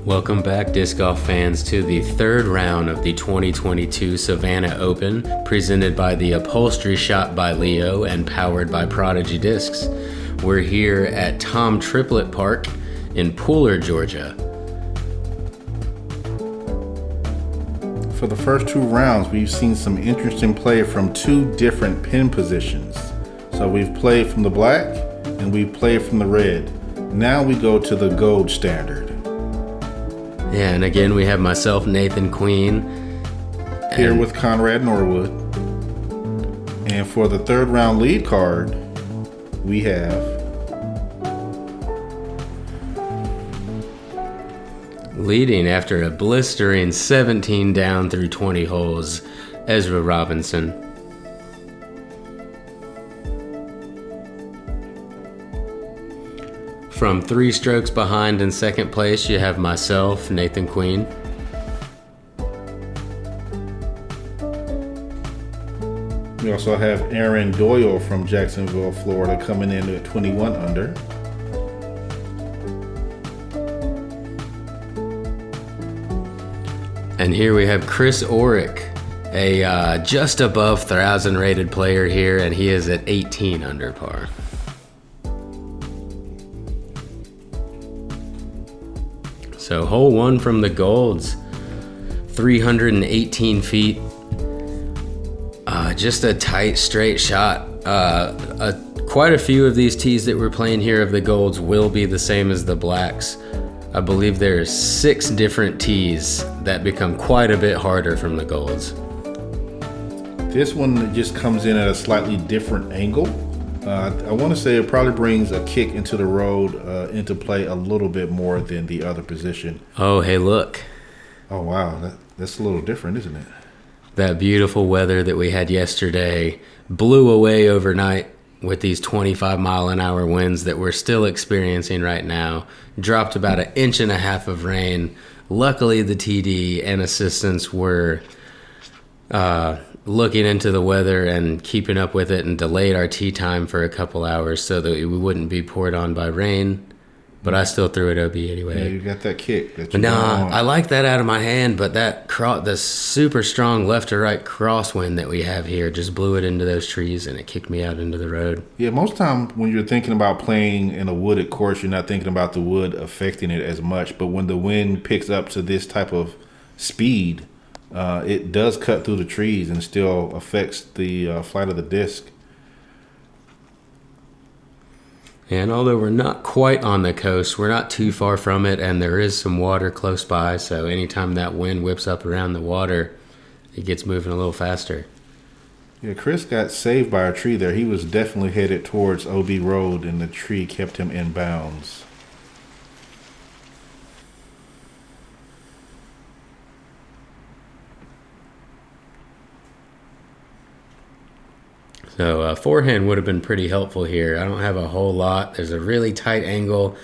Welcome back, disc golf fans, to the third round of the 2022 Savanna Open, presented by the Upholstery Shop by Leo and powered by Prodigy Discs. We're here at Tom Triplett Park in Pooler, Georgia. For the first two rounds, we've seen some interesting play from two different pin positions. So we've played from the black and we've played from the red. Now we go to the gold standard. Yeah, and again, we have myself, Nathan Queen. Here with Conrad Norwood. And for the third round lead card, we have leading after a blistering 17 down through 20 holes, Ezra Robinson. From 3 strokes behind in second place, you have myself, Nathan Queen. We also have Aaron Doyle from Jacksonville, Florida, coming in at 21 under. And here we have Kris Orrick, a just above 1,000 rated player here, and he is at 18 under par. So hole 1 from the golds, 318 feet, just a tight straight shot. Quite a few of these tees that we're playing here of the golds will be the same as the blacks. I believe there's 6 different tees that become quite a bit harder from the golds. This one just comes in at a slightly different angle. I want to say it probably brings a kick into the road into play a little bit more than the other position. Oh, hey, look. Oh, wow. That's a little different, isn't it? That beautiful weather that we had yesterday blew away overnight with these 25-mile-an-hour winds that we're still experiencing right now. Dropped about 1.5 inches of rain. Luckily, the TD and assistants were looking into the weather and keeping up with it and delayed our tee time for a couple hours so that we wouldn't be poured on by rain. But I still threw it OB anyway. Yeah, you got that kick. I like that out of my hand, but the super strong left to right crosswind that we have here just blew it into those trees and it kicked me out into the road. Yeah, most time when you're thinking about playing in a wooded course, you're not thinking about the wood affecting it as much. But when the wind picks up to this type of speed, it does cut through the trees and still affects the flight of the disc. And although we're not quite on the coast, we're not too far from it, and there is some water close by, so anytime that wind whips up around the water, it gets moving a little faster. Yeah, Kris got saved by a tree there. He was definitely headed towards OB Road, and the tree kept him in bounds. So forehand would have been pretty helpful here. I don't have a whole lot. There's a really tight angle,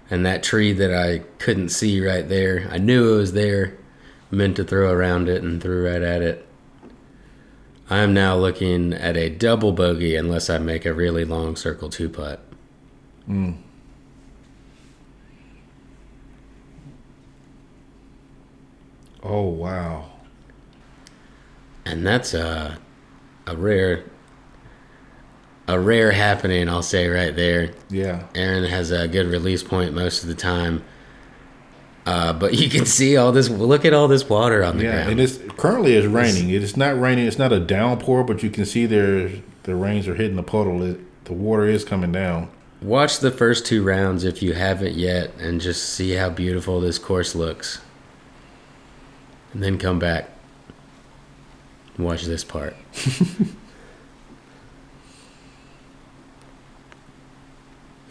and that tree that I couldn't see right there, I knew it was there, meant to throw around it and threw right at it. I am now looking at a double bogey unless I make a really long circle 2-putt. Oh, wow. And that's a rare happening, I'll say right there. Yeah. Aaron has a good release point most of the time. But you can see all this. Look at all this water on the ground. Yeah, and it's currently it's raining. It's not raining. It's not a downpour, but you can see the rains are hitting the puddle. The water is coming down. Watch the first 2 rounds if you haven't yet and just see how beautiful this course looks. And then come back and watch this part.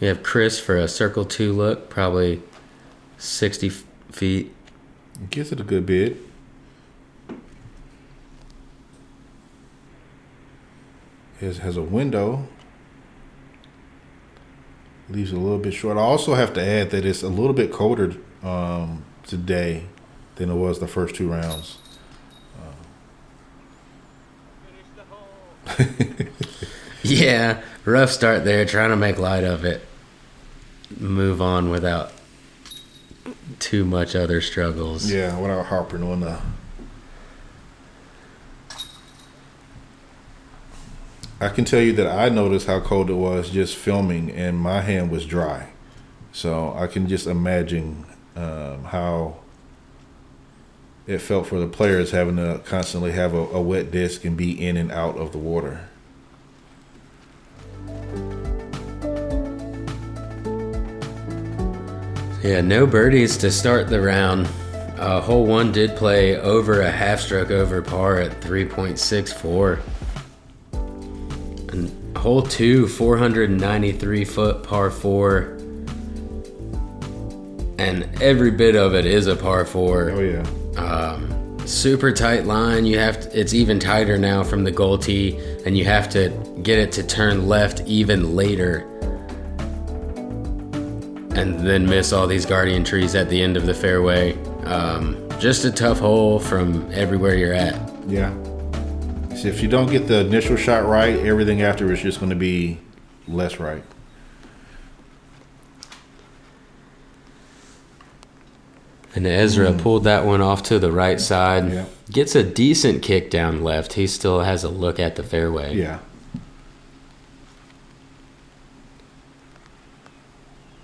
We have Kris for a circle 2 look, probably 60 feet. Gives it a good bid. It has a window. Leaves it a little bit short. I also have to add that it's a little bit colder today than it was the first 2 rounds. Yeah, rough start there, trying to make light of it. Move on without too much other struggles. Yeah, without harping on the. I can tell you that I noticed how cold it was just filming, and my hand was dry. So I can just imagine how it felt for the players having to constantly have a wet disc and be in and out of the water. Yeah, no birdies to start the round. Hole 1 did play over a half stroke over par at 3.64. And hole 2, 493 foot par 4. And every bit of it is a par 4. Oh yeah. Super tight line. It's even tighter now from the goal tee, and you have to get it to turn left even later, and then miss all these guardian trees at the end of the fairway. Just a tough hole from everywhere you're at. Yeah. So if you don't get the initial shot right, everything after is just going to be less right. And Ezra pulled that one off to the right side. Yeah. Gets a decent kick down left. He still has a look at the fairway. Yeah.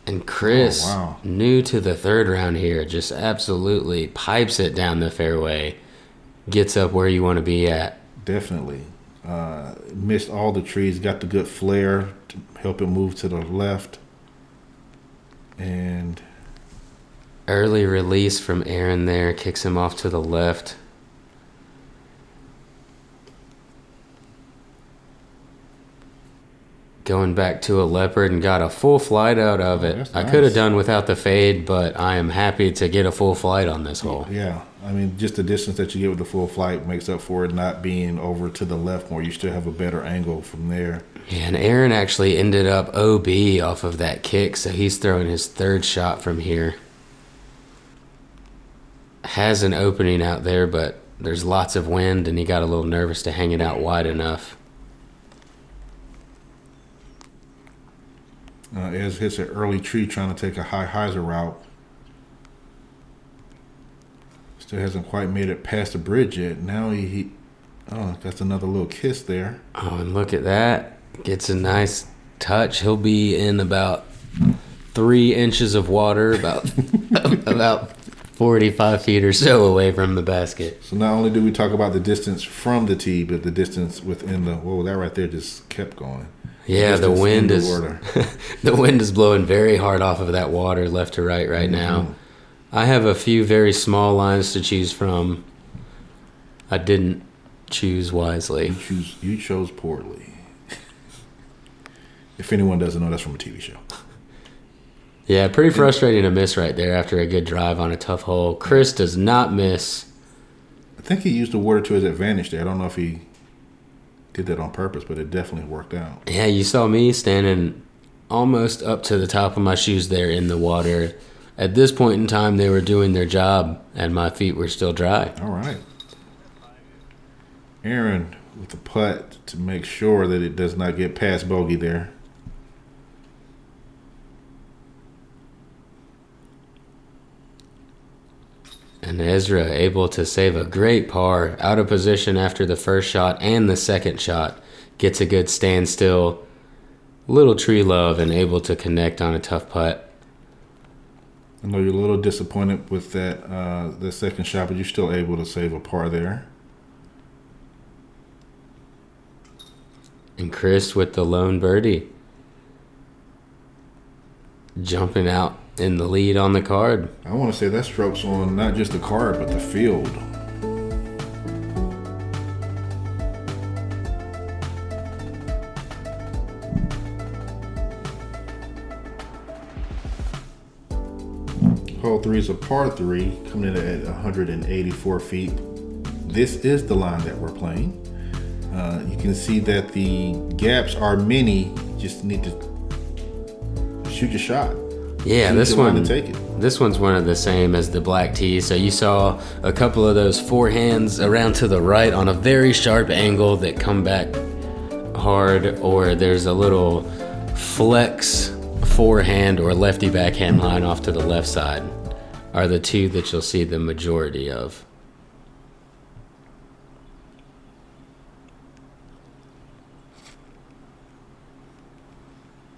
And Kris, Oh, wow. new to the third round here, just absolutely pipes it down the fairway. Gets up where you want to be at. Definitely. Missed all the trees, got the good flare to help it move to the left. And Early release from Aaron there, kicks him off to the left. Going back to a leopard and got a full flight out of it. That's I nice. could have done without the fade, but I am happy to get a full flight on this hole. yeah, I mean, just the distance that you get with the full flight makes up for it not being over to the left more. You still have a better angle from there. Yeah, and Aaron actually ended up OB off of that kick, so he's throwing his third shot from here. Has an opening out there, but there's lots of wind, and he got a little nervous to hang it out wide enough. Ez hits an early tree trying to take a high hyzer route. Still hasn't quite made it past the bridge yet. Now he that's another little kiss there. Oh, and look at that. Gets a nice touch. He'll be in about 3 inches of water, about 45 feet or so away from the basket. So not only do we talk about the distance from the tee, but the distance within the. Whoa, that right there just kept going. Yeah, the Distance wind in is water. the wind is blowing very hard off of that water left to right now. I have a few very small lines to choose from. I didn't choose wisely. You chose poorly. If anyone doesn't know, that's from a TV show. Yeah, pretty frustrating to miss right there after a good drive on a tough hole. Kris does not miss. I think he used the water to his advantage there. I don't know if he did that on purpose, but it definitely worked out. Yeah, you saw me standing almost up to the top of my shoes there in the water. At this point in time, they were doing their job, and my feet were still dry. All right. Aaron with the putt to make sure that it does not get past bogey there. And Ezra able to save a great par, out of position after the first shot and the second shot. Gets a good standstill, little tree love, and able to connect on a tough putt. I know you're a little disappointed with that the second shot, but you're still able to save a par there. And Kris with the lone birdie. Jumping out in the lead on the card. I want to say that stroke's on not just the card, but the field. Hole 3 is a par 3, coming in at 184 feet. This is the line that we're playing. You can see that the gaps are many. You just need to shoot your shot. Yeah, Shoot this your line one. to take it. This one's one of the same as the black tee. So you saw a couple of those forehands around to the right on a very sharp angle that come back hard, or there's a little flex forehand or lefty backhand line off to the left side. are the two that you'll see the majority of.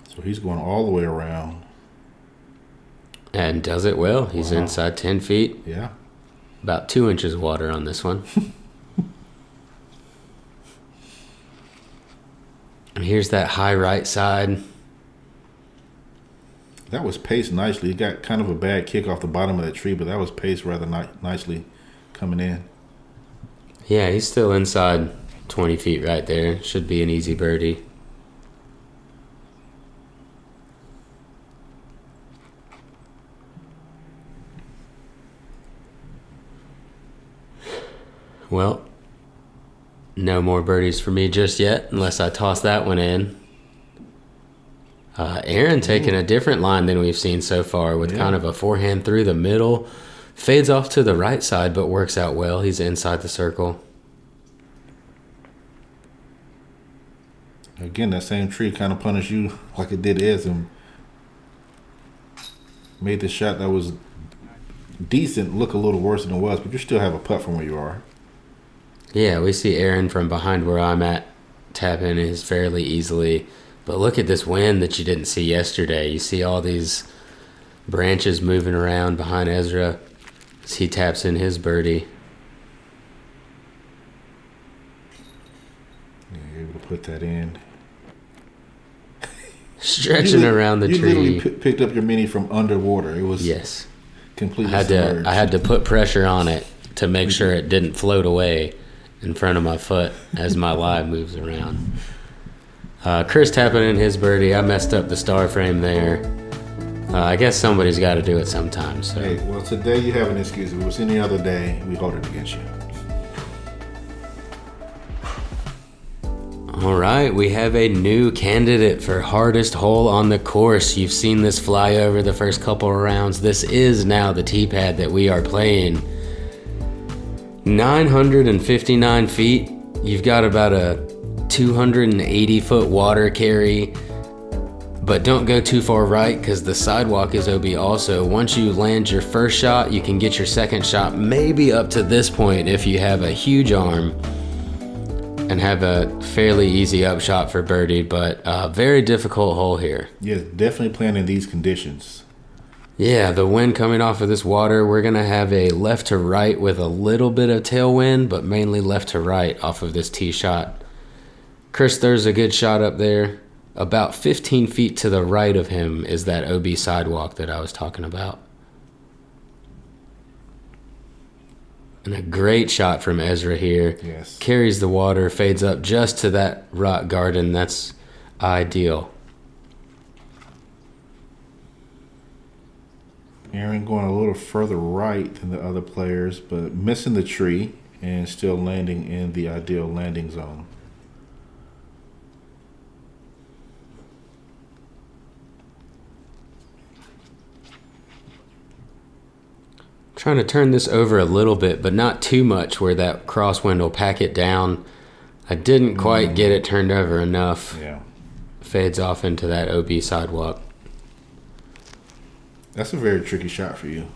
So he's going all the way around. And does it well. He's inside 10 feet. Yeah. About 2 inches of water on this one. And here's that high right side. That was paced nicely. He got kind of a bad kick off the bottom of that tree, but that was paced rather nicely coming in. Yeah, he's still inside 20 feet right there. Should be an easy birdie. Well, no more birdies for me just yet, unless I toss that one in. Aaron taking a different line than we've seen so far with kind of a forehand through the middle. Fades off to the right side, but works out well. He's inside the circle. Again, that same tree kind of punished you like it did Ez and made the shot that was decent look a little worse than it was, but you still have a putt from where you are. Yeah, we see Aaron from behind where I'm at tap in his fairly easily. But look at this wind that you didn't see yesterday. You see all these branches moving around behind Ezra as he taps in his birdie. Yeah, you're able to put that in. Stretching around the tree. You literally picked up your mini from underwater. It was completely submerged. I had to put pressure on it to make sure it didn't float away in front of my foot as my live moves around. Kris tapping in his birdie. I messed up the star frame there. I guess somebody's got to do it sometime. So. Hey, well, today you have an excuse. If it was any other day, we hold it against you. All right, we have a new candidate for hardest hole on the course. You've seen this fly over the first couple of rounds. This is now the tee pad that we are playing. 959 feet. You've got about a 280-foot water carry, but don't go too far right because the sidewalk is OB also. Once you land your first shot, you can get your second shot maybe up to this point if you have a huge arm and have a fairly easy upshot for birdie, but a very difficult hole here. Yeah, definitely playing in these conditions. Yeah, the wind coming off of this water, we're going to have a left to right with a little bit of tailwind, but mainly left to right off of this tee shot. Kris, there's a good shot up there. About 15 feet to the right of him is that OB sidewalk that I was talking about. And a great shot from Ezra here. Yes. Carries the water, fades up just to that rock garden. That's ideal. Aaron going a little further right than the other players, but missing the tree and still landing in the ideal landing zone. Trying to turn this over a little bit, but not too much where that crosswind will pack it down. I didn't quite get it turned over enough. Yeah. Fades off into that OB sidewalk. That's a very tricky shot for you.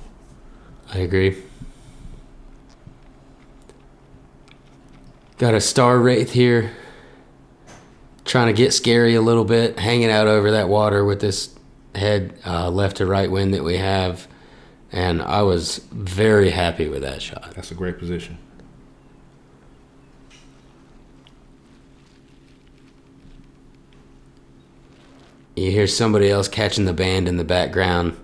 I agree. Got a star wraith here. Trying to get scary a little bit. Hanging out over that water with this head left to right wind that we have. And I was very happy with that shot. That's a great position. You hear somebody else catching the band in the background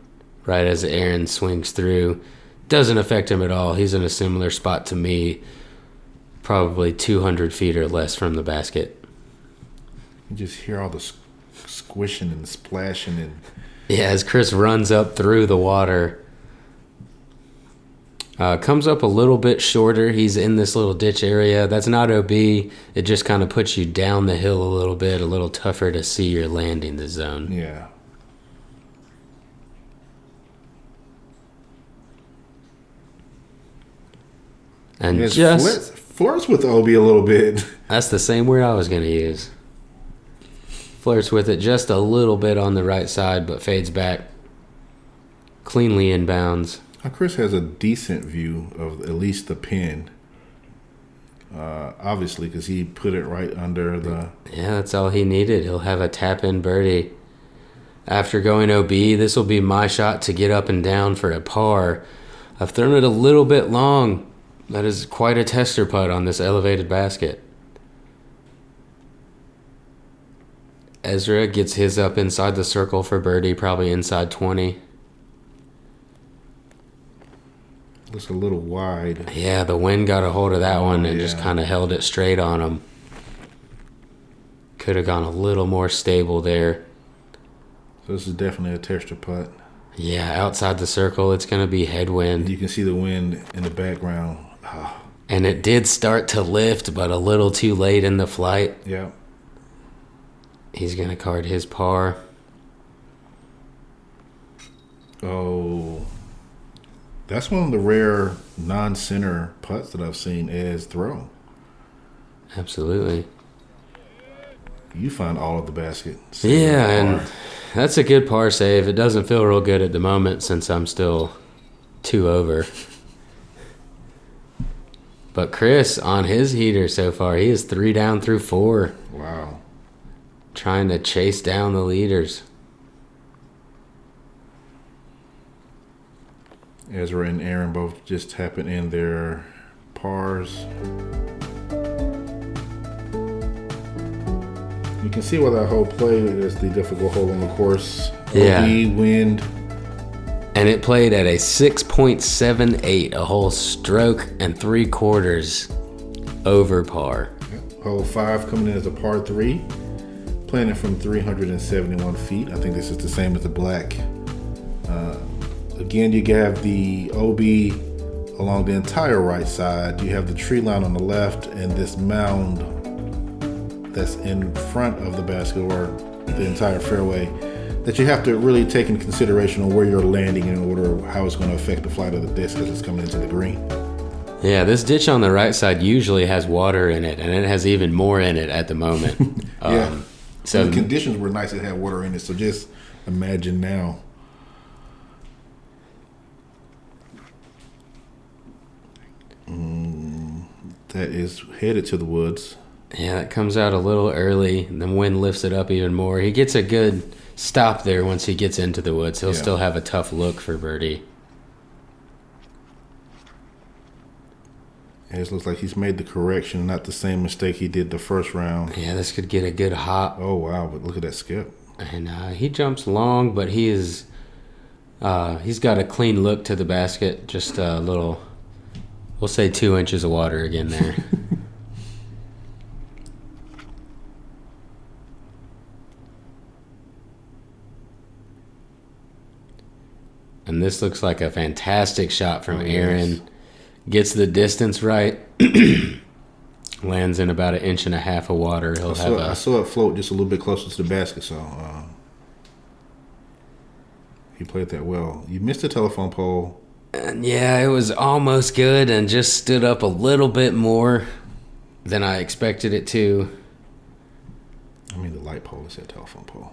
right as Aaron swings through. Doesn't affect him at all. He's in a similar spot to me, probably 200 feet or less from the basket. You just hear all the squishing and splashing. And yeah, as Kris runs up through the water. Comes up a little bit shorter. He's in this little ditch area. That's not OB. It just kind of puts you down the hill a little bit, a little tougher to see your landing the zone. Yeah. And it just flirts with OB a little bit. That's the same word I was going to use. Flirts with it just a little bit on the right side, but fades back cleanly inbounds. Now, Kris has a decent view of at least the pin. Obviously, because he put it right under the... Yeah, that's all he needed. He'll have a tap-in birdie. After going OB, this will be my shot to get up and down for a par. I've thrown it a little bit long. That is quite a tester putt on this elevated basket. Ezra gets his up inside the circle for birdie, probably inside 20. Looks a little wide. Yeah, the wind got a hold of that one and just kind of held it straight on him. Could have gone a little more stable there. So this is definitely a tester putt. Yeah, outside the circle, it's going to be headwind. You can see the wind in the background. Oh. And it did start to lift, but a little too late in the flight. Yeah. He's going to card his par. Oh. That's one of the rare non-center putts that I've seen Ez throw. Absolutely. You find all of the basket. Yeah, and that's a good par save. It doesn't feel real good at the moment since I'm still 2 over. But Kris, on his heater so far, he is 3 down through 4. Wow. Trying to chase down the leaders. Ezra and Aaron both just tapping in their pars. You can see why that hole played is the difficult hole on the course. Yeah. OB, wind. And it played at a 6.78, a whole stroke and 3/4 over par. Hole 5 coming in as a par 3. Playing it from 371 feet. I think this is the same as the black. Again, you have the OB along the entire right side. You have the tree line on the left and this mound that's in front of the basket or the entire fairway that you have to really take into consideration on where you're landing in order how it's going to affect the flight of the disc as it's coming into the green. Yeah, this ditch on the right side usually has water in it, and it has even more in it at the moment. Yeah. So the conditions were nice. It had water in it, so just imagine now. That is headed to the woods. Yeah, it comes out a little early, and the wind lifts it up even more. He gets a good stop there once he gets into the woods. He'll still have a tough look for birdie. It looks like he's made the correction, not the same mistake he did the first round. Yeah, this could get a good hop. Oh, wow, but look at that skip. And he jumps long, but he's got a clean look to the basket. Just a little, we'll say 2 inches of water again there. And this looks like a fantastic shot from Aaron. Yes. Gets the distance right. Lands in about 1.5 inches of water. I saw it float just a little bit closer to the basket, so he played that well. You missed the telephone pole. And yeah, it was almost good and just stood up a little bit more than I expected it to. I mean, the light pole is that telephone pole.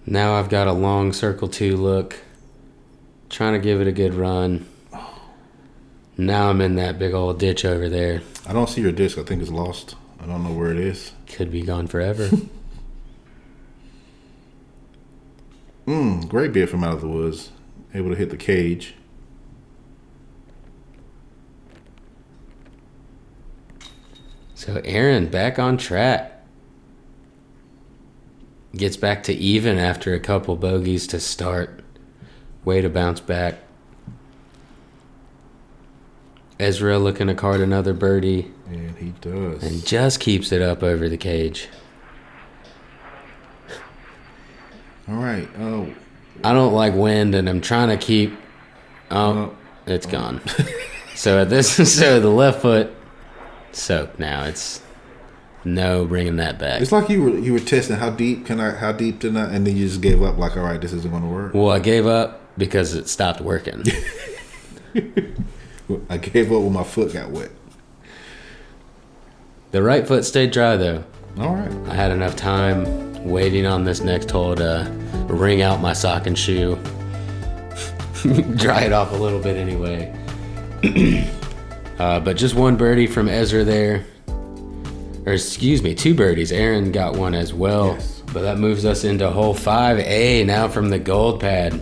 Now I've got a long circle 2 look. Trying to give it a good run. Now I'm in that big old ditch over there. I don't see your disc. I think it's lost. I don't know where it is. Could be gone forever. Great bid from out of the woods. Able to hit the cage. So Aaron back on track. Gets back to even after a couple bogeys to start. Way to bounce back. Ezra looking to card another birdie. And he does. And just keeps it up over the cage. All right. Oh. I don't like wind, and I'm trying to keep... it's gone. So the left foot soaked now. It's no bringing that back. It's like you were testing how deep can I and then you just gave up like, all right, this isn't going to work. Well, I gave up because it stopped working. I gave up when my foot got wet. The right foot stayed dry, though. All right. I had enough time waiting on this next hole to wring out my sock and shoe. dry it off a little bit anyway. But just one birdie from Ezra there. Or excuse me, 2 birdies. Aaron got one as well. Yes. But that moves us into hole 5A now from the gold pad.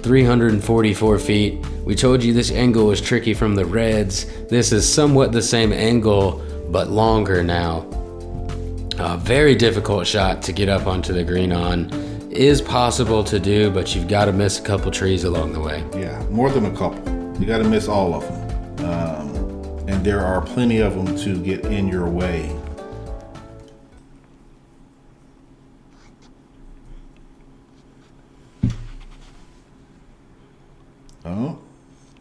344 feet. We told you this angle was tricky from the reds. This is somewhat the same angle, but longer now. A very difficult shot to get up onto the green on. Is possible to do, but you've got to miss a couple trees along the way. Yeah, more than a couple. You got to miss all of them. And there are plenty of them to get in your way. Oh,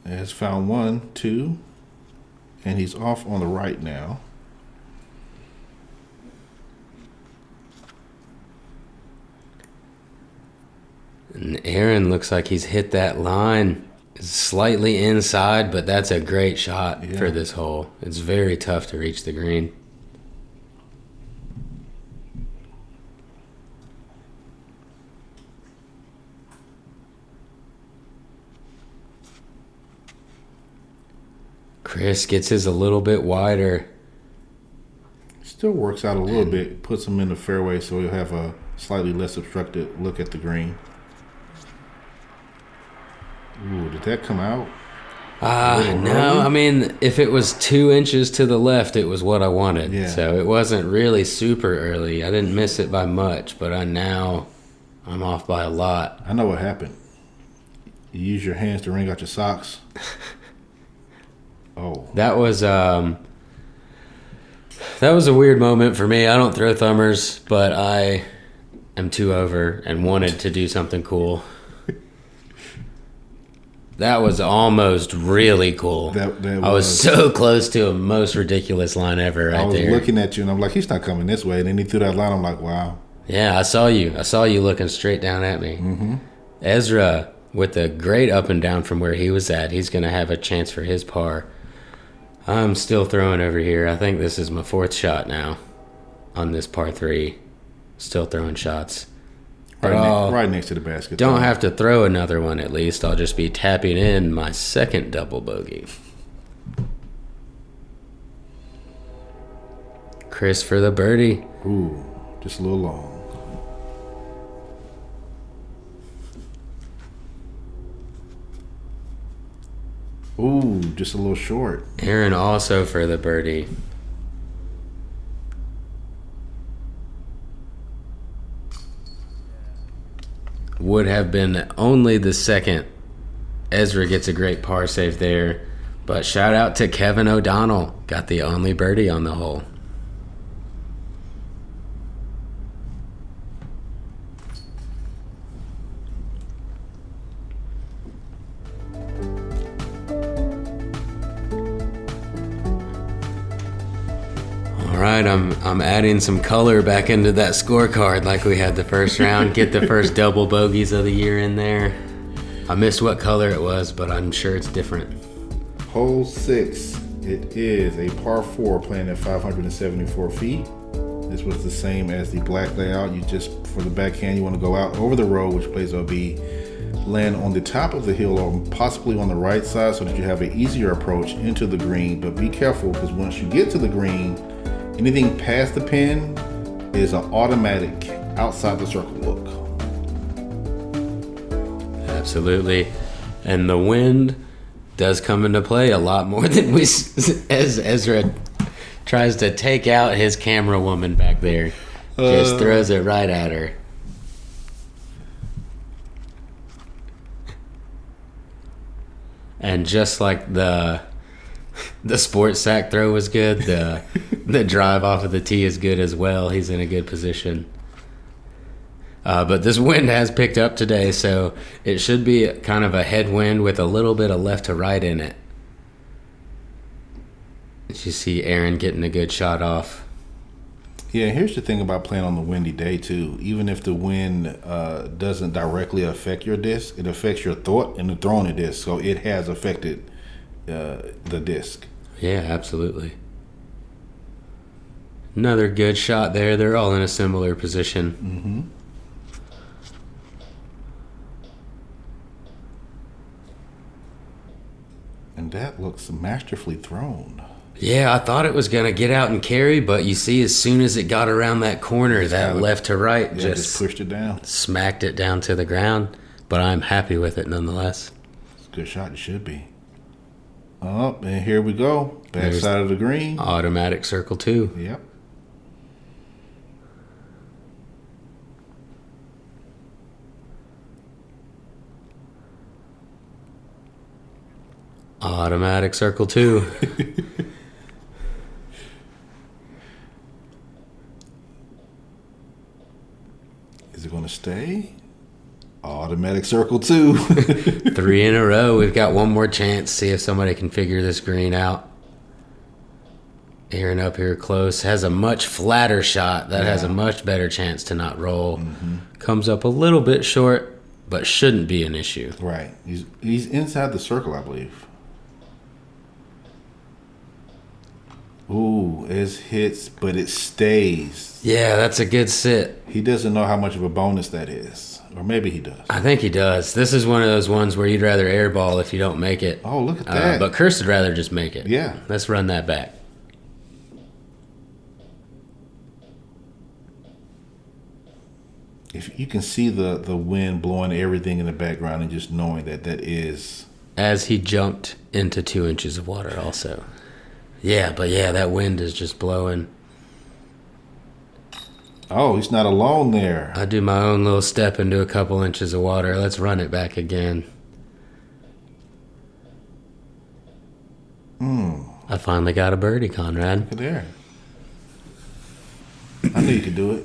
has found 1, 2, and he's off on the right now. And Aaron looks like he's hit that line. It's slightly inside, but that's a great shot for this hole. It's very tough to reach the green. Kris gets his a little bit wider. Still works out a little bit. Puts him in the fairway so he'll have a slightly less obstructed look at the green. Ooh, did that come out? No, I mean, if it was 2 inches to the left, it was what I wanted. Yeah. So it wasn't really super early. I didn't miss it by much, but I'm off by a lot. I know what happened. You use your hands to wring out your socks. Oh. That was a weird moment for me. I don't throw thumbers, but I am 2 over and wanted to do something cool. That was almost really cool. I was so close to a most ridiculous line ever right there. I was looking at you, and I'm like, he's not coming this way. And then he threw that line. I'm like, wow. Yeah, I saw you. I saw you looking straight down at me. Mm-hmm. Ezra, with a great up and down from where he was at, he's going to have a chance for his par. I'm still throwing over here. I think this is my 4th shot now on this par 3. Still throwing shots. Right next to the basket. Don't have to throw another one at least. I'll just be tapping in my 2nd double bogey. Kris for the birdie. Ooh, just a little long. Ooh, just a little short. Aaron also for the birdie. Would have been only the 2nd. Ezra gets a great par save there. But shout out to Kevin O'Donnell. Got the only birdie on the hole. All right, I'm adding some color back into that scorecard like we had the first round. Get the first double bogeys of the year in there. I missed what color it was, but I'm sure it's different. Hole 6. It is a par 4 playing at 574 feet. This was the same as the black layout. You just, for the backhand, you want to go out over the road, which plays will be land on the top of the hill or possibly on the right side so that you have an easier approach into the green. But be careful, because once you get to the green, anything past the pin is an automatic outside the circle look. Absolutely. And the wind does come into play a lot more than we, as Ezra tries to take out his camera woman back there. Just throws it right at her. And just like the sports sack throw was good, the drive off of the tee is good as well. He's in a good position. But this wind has picked up today, so it should be kind of a headwind with a little bit of left to right in it. You see Aaron getting a good shot off. Yeah, here's the thing about playing on the windy day too. Even if the wind doesn't directly affect your disc, it affects your thought and the throwing the disc. So it has affected the disc. Yeah, absolutely. Another good shot there. They're all in a similar position. Mm-hmm. That looks masterfully thrown. Yeah, I thought it was going to get out and carry, but you see, as soon as it got around that corner, that left to right just pushed it down. Smacked it down to the ground. But I'm happy with it nonetheless. It's a good shot. It should be. Oh, and here we go. Back side of the green. Automatic circle 2. Yep. Automatic circle 2. Is it going to stay? Automatic circle 2. 3 in a row. We've got one more chance. See if somebody can figure this green out. Aaron up here close. Has a much flatter shot. That has a much better chance to not roll. Comes up a little bit short, but shouldn't be an issue. Right. He's inside the circle, I believe. Ooh, it hits, but it stays. Yeah, that's a good sit. He doesn't know how much of a bonus that is. Or maybe he does. I think he does. This is one of those ones where you'd rather airball if you don't make it. Oh, look at that. But Kris would rather just make it. Yeah. Let's run that back. If you can see the wind blowing everything in the background and just knowing that is... As he jumped into 2 inches of water also. Yeah, but yeah, that wind is just blowing. Oh, he's not alone there. I do my own little step into a couple inches of water. Let's run it back again. I finally got a birdie, Conrad. Look at there. I knew you could do it.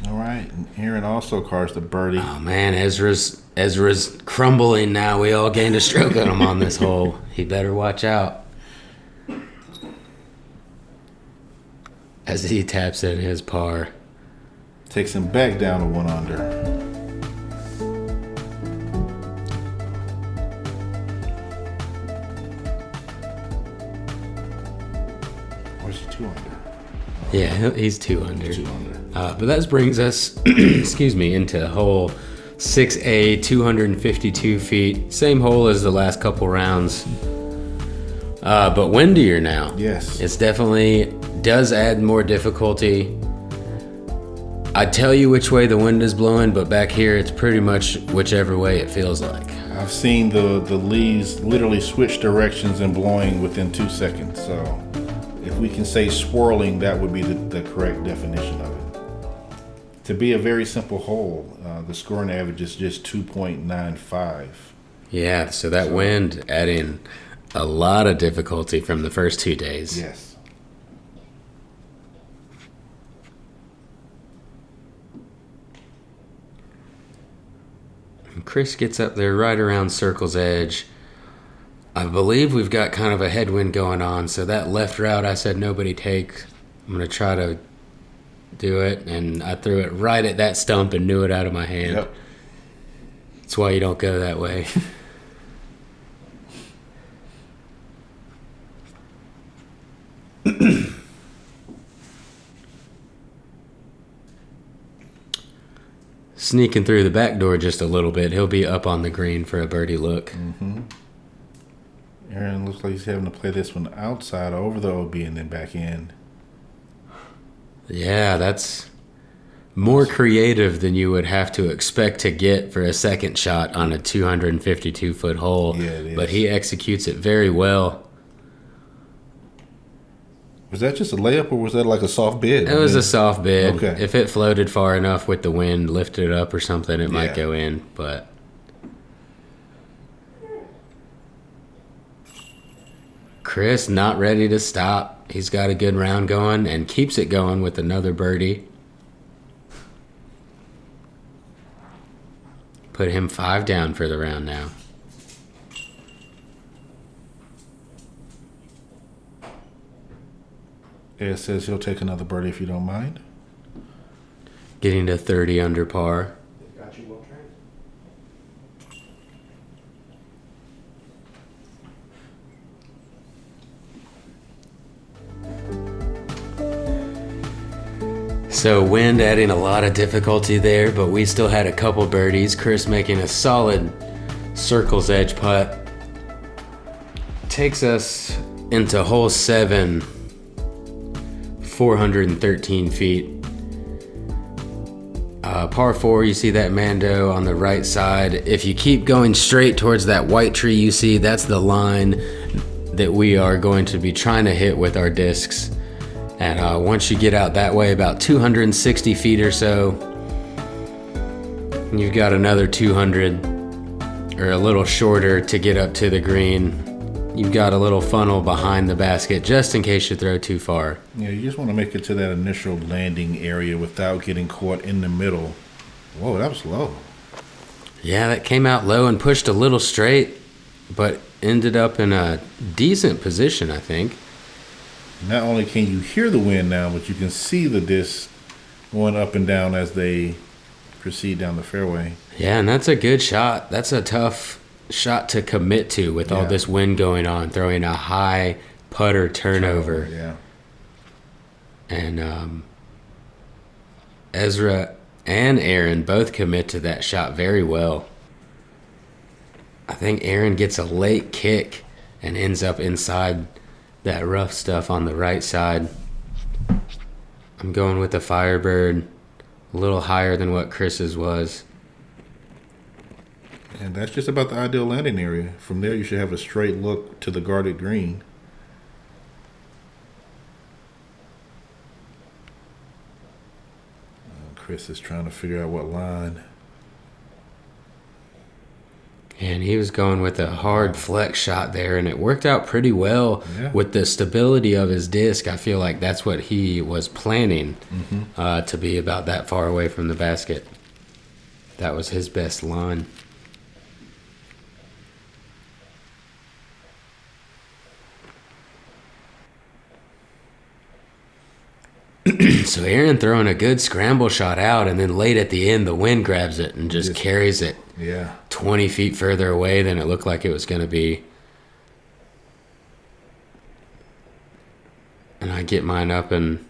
All right, and Aaron also cars the birdie. Oh man, Ezra's crumbling now. We all gained a stroke on him on this hole. He better watch out. As he taps in his par. Takes him back down to 1 under. Where's he 2 under? Yeah, he's 2 under. 2 under. But that brings us, excuse me, into hole 6A, 252 feet. Same hole as the last couple rounds, but windier now. Yes. It's definitely does add more difficulty. I tell you which way the wind is blowing, but back here it's pretty much whichever way it feels like. I've seen the leaves literally switch directions and blowing within 2 seconds. So if we can say swirling, that would be the correct definition of it. To be a very simple hole, the scoring average is just 2.95. Yeah, so that wind adding a lot of difficulty from the first 2 days. Yes. Kris gets up there right around circle's edge. I believe we've got kind of a headwind going on, so that left route I said nobody take. I'm going to try to do it, and I threw it right at that stump and knew it out of my hand. Yep. That's why you don't go that way. Sneaking through the back door just a little bit. He'll be up on the green for a birdie look. Mm-hmm. Aaron looks like he's having to play this one outside over the OB and then back in. Yeah, that's more creative than you would have to expect to get for a second shot on a 252-foot hole. Yeah, it is. But he executes it very well. Was that just a layup or was that like a soft bid? It was a soft bid. Okay. If it floated far enough with the wind, lifted it up or something, it might go in. But Kris not ready to stop. He's got a good round going and keeps it going with another birdie. Put him 5 down for the round now. Ed says he'll take another birdie if you don't mind. Getting to 30 under par. Got you well trained. So wind adding a lot of difficulty there, but we still had a couple birdies. Kris making a solid circle's edge putt. Takes us into hole 7, 413 feet. Par 4, you see that Mando on the right side. If you keep going straight towards that white tree you see, that's the line that we are going to be trying to hit with our discs. And once you get out that way, about 260 feet or so, you've got another 200 or a little shorter to get up to the green. You've got a little funnel behind the basket just in case you throw too far. Yeah, you just want to make it to that initial landing area without getting caught in the middle. Whoa, that was low. Yeah, that came out low and pushed a little straight, but ended up in a decent position, I think. Not only can you hear the wind now, but you can see the disc going up and down as they proceed down the fairway. Yeah, and that's a good shot. That's a tough shot to commit to with all this wind going on, throwing a high putter turnover. Yeah. And Ezra and Aaron both commit to that shot very well. I think Aaron gets a late kick and ends up inside that rough stuff on the right side. I'm going with the Firebird, a little higher than what Kris's was. And that's just about the ideal landing area. From there, you should have a straight look to the guarded green. Kris is trying to figure out what line. And he was going with a hard flex shot there, and it worked out pretty well with the stability of his disc. I feel like that's what he was planning to be about that far away from the basket. That was his best line. So Aaron throwing a good scramble shot out, and then late at the end, the wind grabs it and just carries it 20 feet further away than it looked like it was going to be. And I get mine up and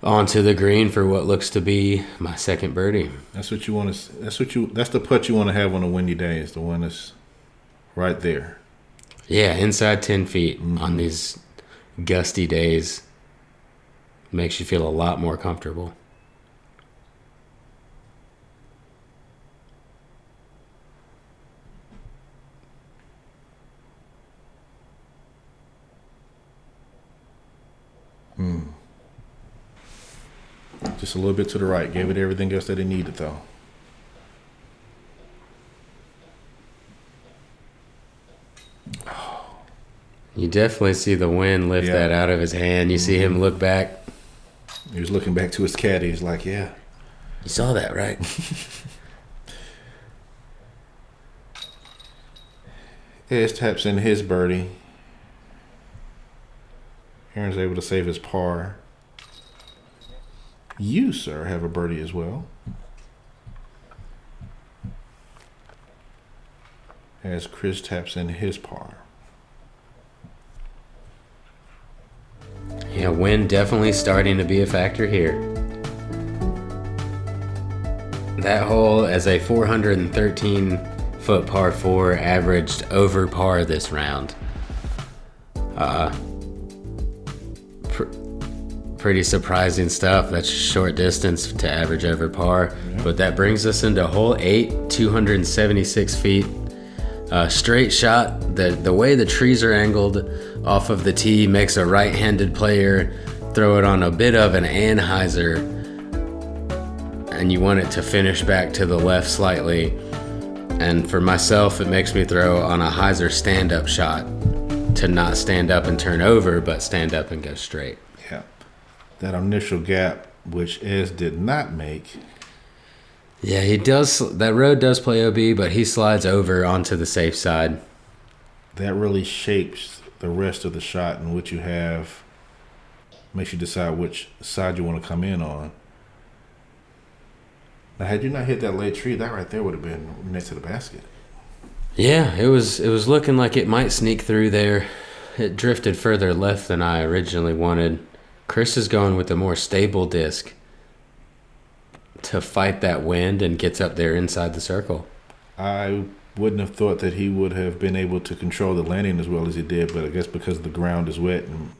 onto the green for what looks to be my second birdie. That's what you want to. That's the putt you want to have on a windy day. Is the one that's right there. Yeah, inside 10 feet on these gusty days. Makes you feel a lot more comfortable. Just a little bit to the right. Gave it everything else that it needed, though. You definitely see the wind lift that out of his hand. You see him look back. He was looking back to his caddy. He's like, yeah. You saw that, right? Edge taps in his birdie. Aaron's able to save his par. You, sir, have a birdie as well. As Kris taps in his par. Yeah, wind definitely starting to be a factor here. That hole as a 413-foot par 4 averaged over par this round. Pretty surprising stuff. That's short distance to average over par. But that brings us into hole 8, 276 feet. Straight shot. The way the trees are angled off of the tee makes a right-handed player throw it on a bit of an anhyzer, and you want it to finish back to the left slightly. And for myself, it makes me throw on a hyzer stand-up shot to not stand up and turn over, but stand up and go straight. Yeah, that initial gap, which Ez did not make. Yeah, he does. That road does play OB, but he slides over onto the safe side. That really shapes the rest of the shot, and what you have makes you decide which side you want to come in on. Now, had you not hit that late tree, that right there would have been next to the basket. Yeah, it was looking like it might sneak through there. It drifted further left than I originally wanted. Kris is going with a more stable disc. to fight that wind and gets up there inside the circle. I wouldn't have thought that he would have been able to control the landing as well as he did, but I guess because the ground is wet and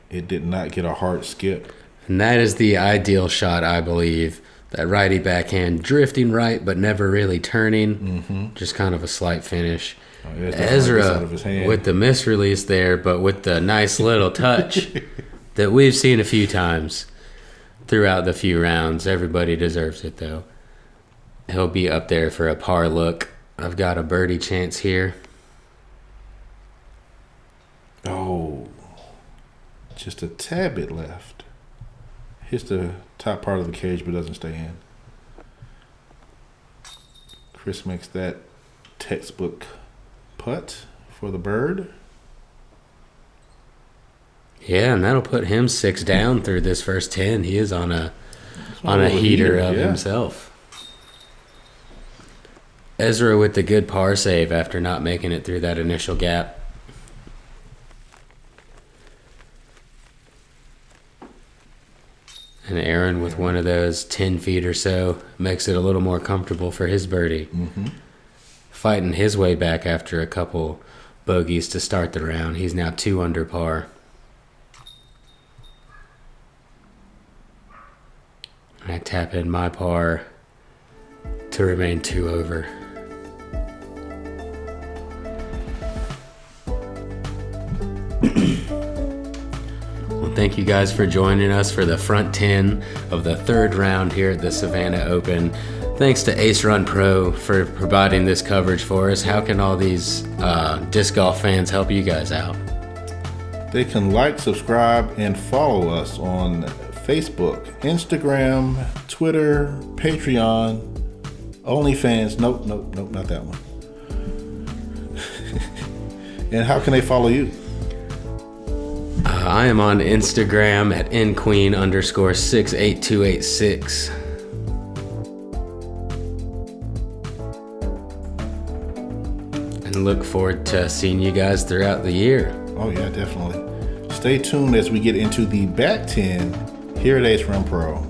it did not get a hard skip. And that is the ideal shot, I believe. That righty backhand drifting right, but never really turning. Just kind of a slight finish. Ezra with the misrelease there, but with the nice little touch that we've seen a few times throughout the few rounds. Everybody deserves it, though. He'll be up there for a par look. I've got a birdie chance here. Oh, just a tad bit left. Hits the top part of the cage, but doesn't stay in. Kris makes that textbook putt for the bird. Yeah, and that'll put him 6 down through this first 10. He is on a heater of himself. Ezra with the good par save after not making it through that initial gap. And Aaron with one of those 10 feet or so makes it a little more comfortable for his birdie. Fighting his way back after a couple bogeys to start the round. He's now 2 under par. I tap in my par to remain 2 over. Thank you guys for joining us for the front 10 of the 3rd round here at the Savanna Open. Thanks to Ace Run Pro for providing this coverage for us. How can all these disc golf fans help you guys out? They can like, subscribe, and follow us on Facebook, Instagram, Twitter, Patreon, OnlyFans. Nope, not that one. And how can they follow you? I am on Instagram at nqueen_68286. And look forward to seeing you guys throughout the year. Oh yeah, definitely. Stay tuned as we get into the back 10 here at Ace Run Pro.